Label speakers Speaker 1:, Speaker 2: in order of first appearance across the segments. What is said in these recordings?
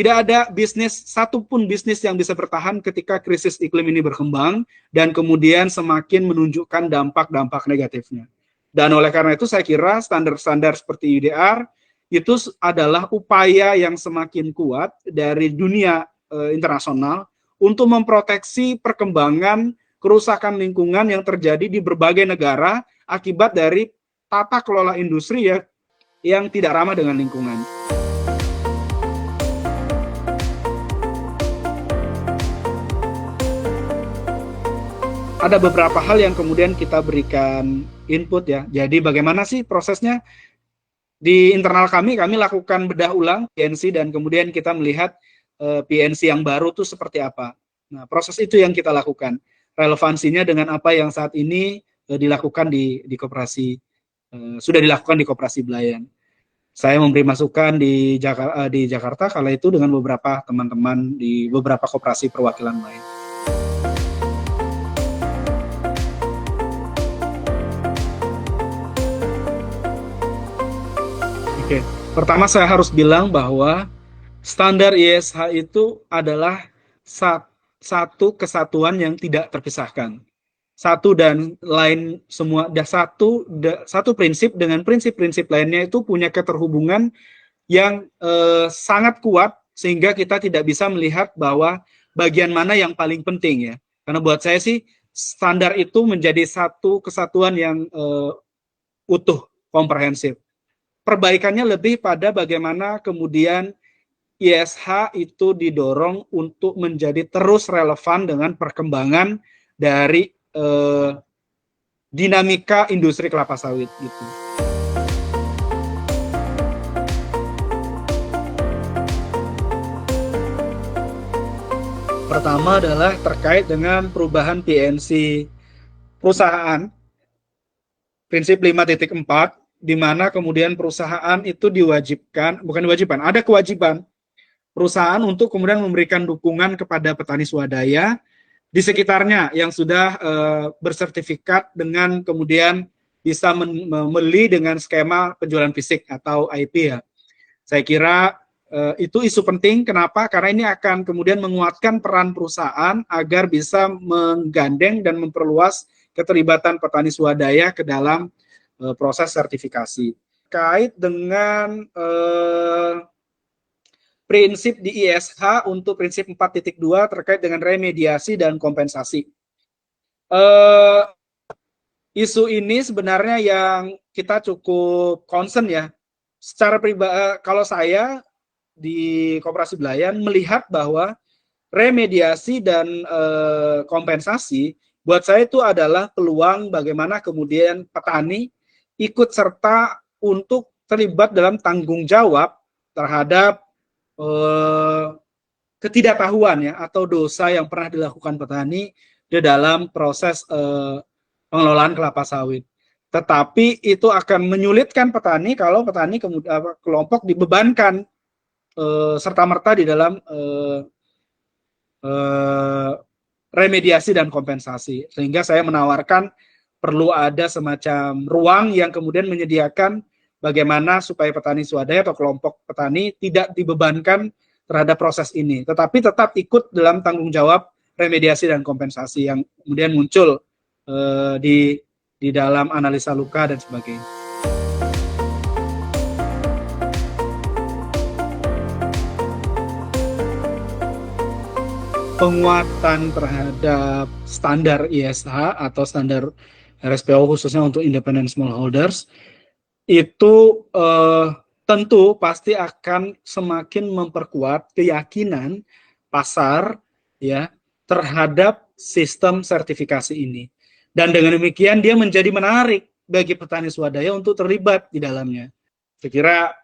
Speaker 1: Tidak ada bisnis, satupun bisnis yang bisa bertahan ketika krisis iklim ini berkembang dan kemudian semakin menunjukkan dampak-dampak negatifnya. Dan oleh karena itu saya kira standar-standar seperti UDR itu adalah upaya yang semakin kuat dari dunia internasional untuk memproteksi perkembangan kerusakan lingkungan yang terjadi di berbagai negara akibat dari tata kelola industri ya yang tidak ramah dengan lingkungan. Ada beberapa hal yang kemudian kita berikan input ya. Jadi bagaimana sih prosesnya? Di internal kami lakukan bedah ulang PNC dan kemudian kita melihat PNC yang baru itu seperti apa. Nah, proses itu yang kita lakukan. Relevansinya dengan apa yang saat ini dilakukan di koperasi, sudah dilakukan di Koperasi Belayan. Saya memberi masukan di Jakarta kala itu dengan beberapa teman-teman di beberapa koperasi perwakilan lain. Oke, pertama saya harus bilang bahwa standar ISH itu adalah satu kesatuan yang tidak terpisahkan. Satu dan lain semua, satu prinsip dengan prinsip-prinsip lainnya itu punya keterhubungan yang sangat kuat sehingga kita tidak bisa melihat bahwa bagian mana yang paling penting ya. Karena buat saya sih standar itu menjadi satu kesatuan yang utuh, komprehensif. Perbaikannya lebih pada bagaimana kemudian ISH itu didorong untuk menjadi terus relevan dengan perkembangan dari dinamika industri kelapa sawit gitu. Pertama adalah terkait dengan perubahan PNC perusahaan, prinsip 5.4, di mana kemudian perusahaan itu ada kewajiban perusahaan untuk kemudian memberikan dukungan kepada petani swadaya di sekitarnya yang sudah bersertifikat dengan kemudian bisa membeli dengan skema penjualan fisik atau IP ya. Saya kira itu isu penting. Kenapa? Karena ini akan kemudian menguatkan peran perusahaan agar bisa menggandeng dan memperluas keterlibatan petani swadaya ke dalam proses sertifikasi. Terkait dengan prinsip di ISH untuk prinsip 4.2 terkait dengan remediasi dan kompensasi. Isu ini sebenarnya yang kita cukup concern ya. Secara pribadi, kalau saya di Koperasi Belayan melihat bahwa remediasi dan kompensasi buat saya itu adalah peluang bagaimana kemudian petani ikut serta untuk terlibat dalam tanggung jawab terhadap ketidaktahuan ya atau dosa yang pernah dilakukan petani di dalam proses pengelolaan kelapa sawit. Tetapi itu akan menyulitkan petani kalau petani kemudian kelompok dibebankan serta-merta di dalam remediasi dan kompensasi. Sehingga saya menawarkan perlu ada semacam ruang yang kemudian menyediakan bagaimana supaya petani swadaya atau kelompok petani tidak dibebankan terhadap proses ini, tetapi tetap ikut dalam tanggung jawab remediasi dan kompensasi yang kemudian muncul di dalam analisa luka dan sebagainya. Penguatan terhadap standar ISH atau standar RSPO khususnya untuk independent smallholders itu tentu pasti akan semakin memperkuat keyakinan pasar ya terhadap sistem sertifikasi ini. Dan dengan demikian dia menjadi menarik bagi petani swadaya untuk terlibat di dalamnya. Saya kira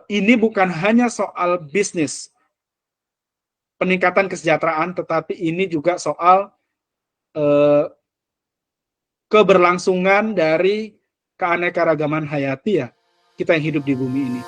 Speaker 1: ini bukan hanya soal bisnis peningkatan kesejahteraan, tetapi ini juga soal keberlangsungan dari keanekaragaman hayati ya kita yang hidup di bumi ini.